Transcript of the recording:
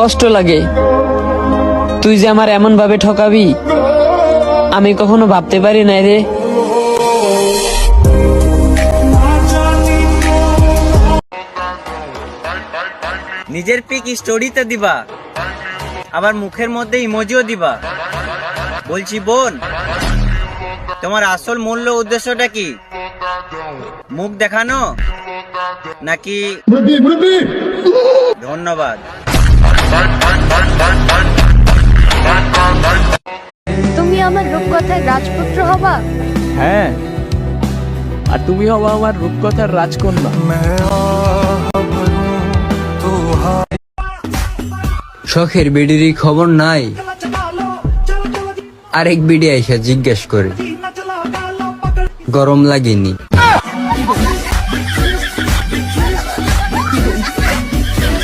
কষ্ট লাগে। তুই যে আমার এমন ভাবে ঠকাবি আমি কখনো ভাবতে পারি নাই রে। নিজের পিক স্টোরিতে দিবা, আবার মুখের মধ্যে ইমোজিও দিবা। বলছি বোন, তোমার আসল মূল্য উদ্দেশ্যটা কি? মুখ দেখানো নাকি? ধন্যবাদ। তুমি আমার রূপকথার রাজপুত্র হবা? হ্যাঁ, আর তুমি হবা আমার রূপকথার রাজকন্যা। শখের বিডিরই খবর নাই, আরেক বিডি আইসা জিজ্ঞেস করে গরম লাগেনি।